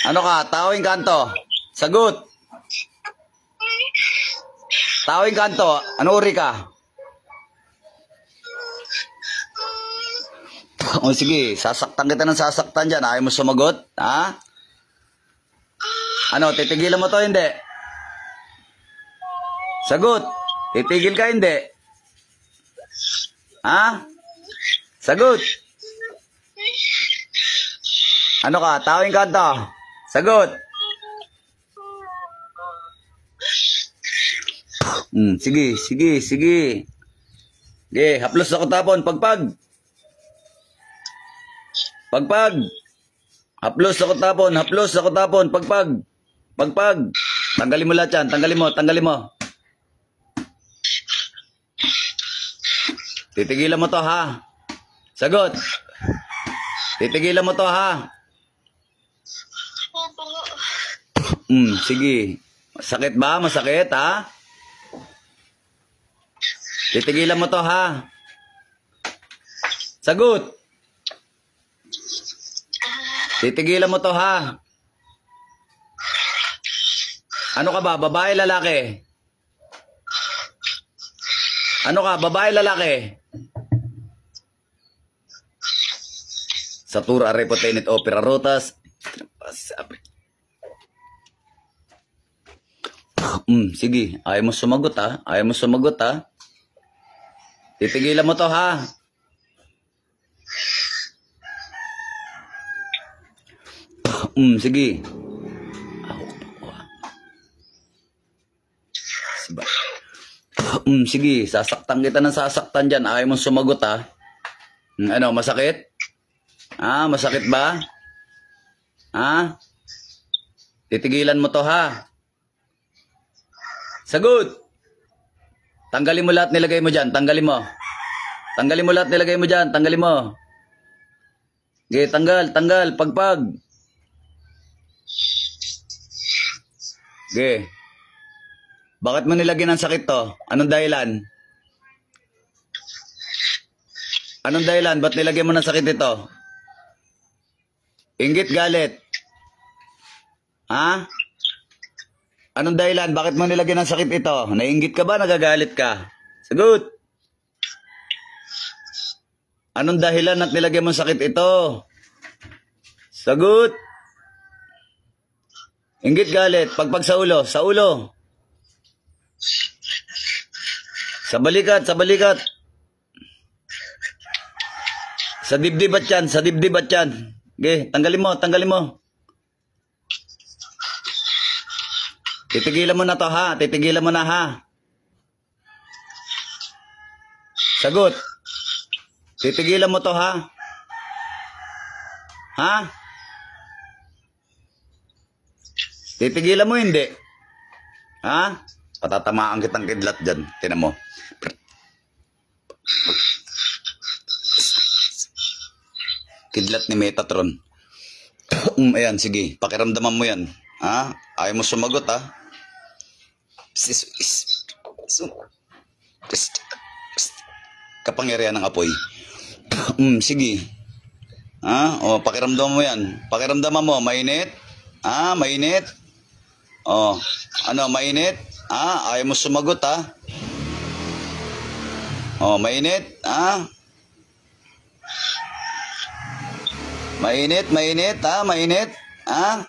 Ano ka? Tawing kanto. Sagot. Tawing kanto. Ano uri ka? O sige, sasaktan kita ng sasaktan dyan. Ayaw mo sumagot? Ha? Ano, titigilan mo to hindi? Sagot. Titigil ka hindi? Ha? Sagot. Ano ka? Tawing kanto. Sagot. Sige, sige, sige. Sige, haplos ako tapon. Pagpag. Pagpag. Haplos ako tapon. Haplos ako tapon. Pagpag. Pagpag. Tanggalin mo lahat yan. Tanggalin mo. Tanggalin mo. Titigilan mo to ha. Sagot. Titigilan mo to ha. Sige. Masakit ba? Masakit ha? Titigilan mo to ha. Sagot. Titigilan mo to ha. Ano ka ba? Babae, lalaki? Ano ka? Babae, lalaki? Satura repotenit opera rotas. Sige. Ayaw mo sumagot ha. Ayaw mo sumagot ha. Titigilan mo to ha. Sige. Sige, sasaktan kita ng sasaktan dyan. Ayaw mong sumagot ha. Ano, masakit? Ha? Masakit ba? Ha? Titigilan mo to ha. Sagot. Tanggalin mo lahat nilagay mo dyan. Tanggalin mo. Tanggalin mo lahat nilagay mo dyan. Tanggalin mo. Okay, tanggal, tanggal. Pagpag. Okay. Bakit mo nilagyan ng sakit to? Anong dahilan? Anong dahilan? Ba't nilagyan mo ng sakit ito? Inggit, galit. Ha? Anong dahilan? Bakit mo nilagyan ng sakit ito? Nainggit ka ba? Nagagalit ka? Sagot. Anong dahilan at nilagyan mo ng sakit ito? Sagot. Inggit, galit. Pagpag sa ulo. Sa ulo. Sa balikat, sa balikat. Sa dibdib at yan, sa dibdib at yan. Okay, tanggalin mo, tanggalin mo. Titigilan mo na to ha, titigilan mo na ha. Sagot. Titigilan mo to ha. Ha? Titigilan mo hindi. Ha? Patatamaan kitang kidlat dyan. Tinan mo. Kidlat ni Metatron. Ayan, sige. Pakiramdaman mo yan. Ha? Ayaw mo sumagot, ha? Kapangyarihan ng apoy. Sige. Ha? O, pakiramdaman mo yan. Pakiramdaman mo. Mainit? Ha? Mainit? O, ano, mainit? Ha? Ayaw mo sumagot, ha? O, mainit? Ha? Mainit, mainit, ha? Mainit? Ha?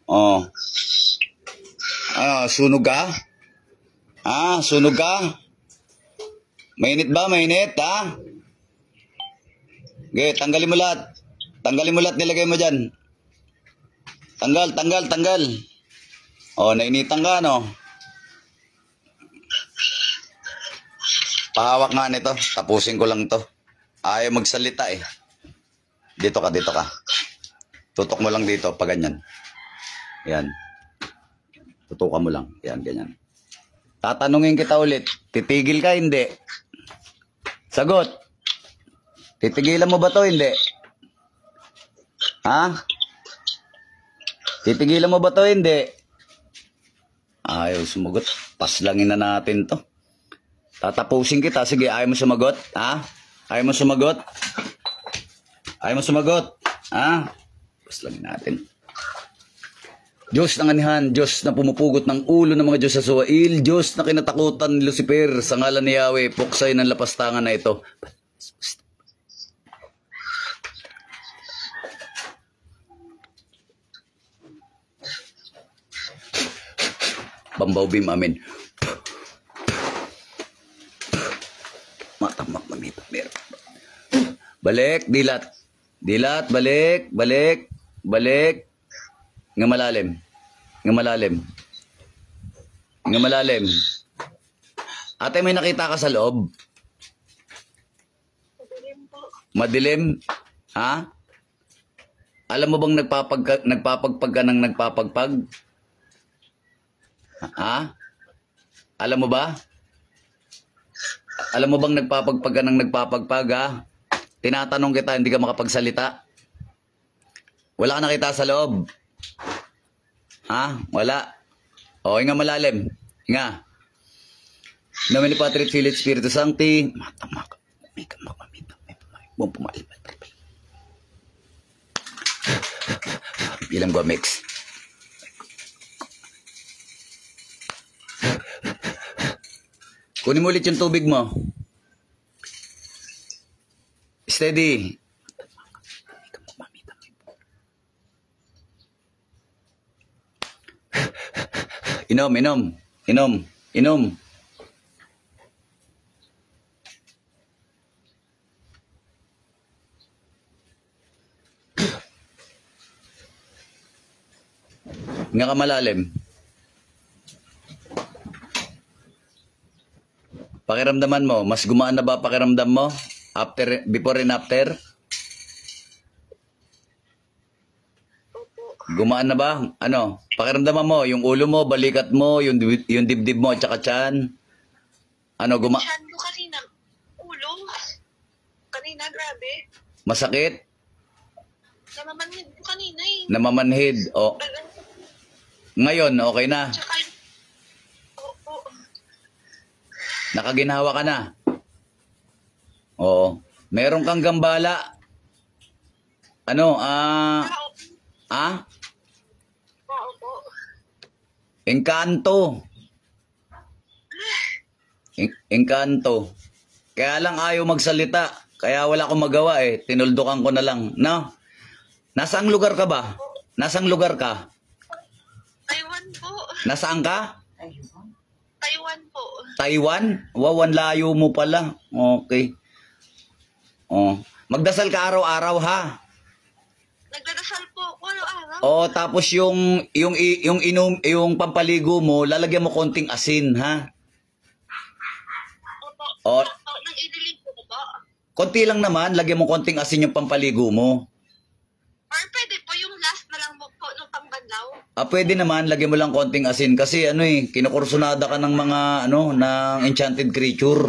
Oh. Sunog ka? Ha? Sunog ka? Mainit ba? Mainit, ha? Okay, tanggalin mo lahat. Tanggalin mo lahat, nilagay mo dyan. Tanggal, tanggal, tanggal. Oh, nainitan ka, no? Pahawak nga nito. Tapusin ko lang to. Ayaw magsalita eh. Dito ka, dito ka. Tutok mo lang dito, pag ganyan. Yan. Tutukan mo lang. Yan, ganyan. Tatanungin kita ulit. Titigil ka, hindi? Sagot. Titigilan mo ba to, hindi? Ha? Titigilan mo ba to, hindi? Ayaw sumagot. Paslangin na natin to. Tatapusin kita. Sige, ayaw mo sumagot? Ha? Ayaw mo sumagot? Ayaw mo sumagot? Ha? Paslangin natin. Diyos ng anihan, Diyos na pumupugot ng ulo ng mga Diyos sa suwail, Diyos na kinatakutan ni Lucifer, sa ngalan ni Yahweh, puksay ng lapastangan na ito. Bambaw beam, amen. Matamak mamita, meron. Balik, dilat. Dilat, balik, balik, balik. Nga malalim. Nga malalim. Nga malalim. Ate, may nakita ka sa loob? Madilim po. Madilim? Ha? Alam mo bang nagpapagpag ka ng nagpapagpag? Ha? Alam mo ba? Alam mo bang nagpapagpag ka ng nagpapagpag, ha? Tinatanong kita, hindi ka makapagsalita. Wala ka nakita sa loob. Ha? Wala. O, hinga malalim. Hinga. Namin ni Patri, Filit, Spiritu Sancti. Matamak. Bilang gua mix. Kunin mo ulit yung tubig mo. Steady. Inom, inom, inom, inom. Nga ka malalim. Pakiramdaman mo, mas gumaan na ba pakiramdam mo? After, before and after? Gumaan na ba? Ano? Pakiramdaman mo, yung ulo mo, balikat mo, yung dibdib mo, at saka tiyan. Ano, Tiyan ko kanina. Ulo. Kanina, grabe. Masakit? Namamanhid ko kanina eh. Namamanhid. O, ngayon, okay na. Tsaka, oo. Nakaginhawa ka na. Oo. Meron kang gambala. Ano, Oo po. Engkanto. Engkanto. Kaya lang ayaw magsalita. Kaya wala akong magawa eh. Tinuldukan ko na lang. No? Nasang lugar ka ba? Nasang lugar ka? Taiwan po. Nasaan ka? Taiwan po. Taiwan? Wow, ang layo mo pala. Okay. Oh. Magdasal ka araw-araw ha. Nagdadasal po ako araw-araw. Oh, tapos yung pampaligo mo, lalagyan mo konting asin ha. Opo. Oh. Nang idilig po ba? Konti lang naman, lagyan mo konting asin yung pampaligo mo. Or pwede po yung last na lang po nung pangbanlaw. Pwede naman, lagyan mo lang konting asin kasi ano eh, kinukursunada ka ng mga ano, ng enchanted creature.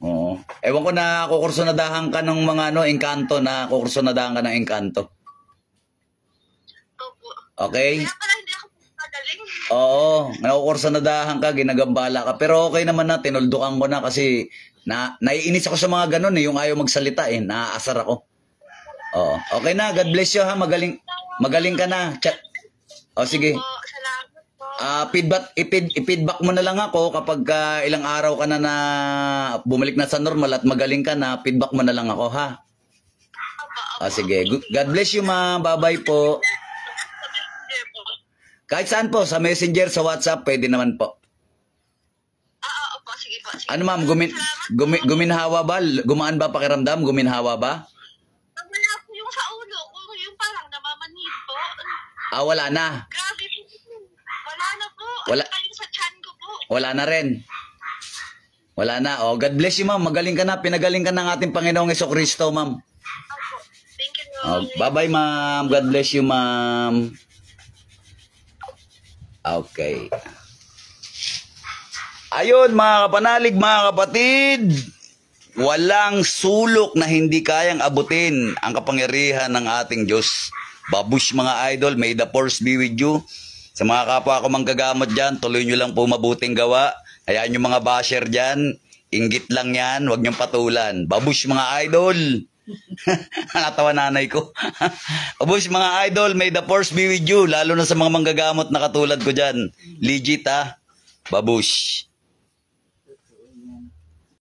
Oo. Ewan ko na kukursunadahan ka ng mga ano, engkanto, na kukursunadahan ka ng engkanto. Opo. Okay? Kaya pala hindi ako magaling. Oo, nakukursunadahan ka, ginagambala ka. Pero okay naman na, tinuldukan ko na kasi naiinis ako sa mga ganun eh, yung ayaw magsalita eh, naaasar ako. Oo. Okay na, God bless you ha, magaling ka na. O sige. Opo, salamat po. Feedback mo na lang ako kapag ilang araw ka na bumalik na sa normal at magaling ka na, feedback mo na lang ako ha. Opo. Sige. God bless you ma. Bye-bye po. Messenger po. Kahit saan po, sa Messenger, sa WhatsApp, pwede naman po. Opo, sige po. Sige. Ano ma'am, guminhawa ba? Gumaan ba pakiramdam? Guminhawa ba? Wala po yung sa ulo ko, yung parang namamanhid po. Wala na. Grabe po. Wala na po. Wala. At saka yung sa tiyan ko po. Wala na rin. Wala na. Oh, God bless you ma'am. Magaling ka na. Pinagaling ka ng ating Panginoong Jesucristo ma'am. Opo. Thank you, Oh, Lord. bye-bye ma'am. God bless you ma'am. Okay. Ayun mga kapanalig, mga kapatid. Walang sulok na hindi kayang abutin ang kapangyarihan ng ating Diyos. Babush mga idol, may the force be with you. Sa mga kapwa ko manggagamot dyan, tuloy nyo lang po mabuting gawa. Hayaan yung mga basher dyan, inggit lang yan, huwag nyong patulan. Babush mga idol. Natawa nanay ko. Babush, mga idol, may the force be with you. Lalo na sa mga manggagamot na katulad ko dyan. Legit, ha? Babush.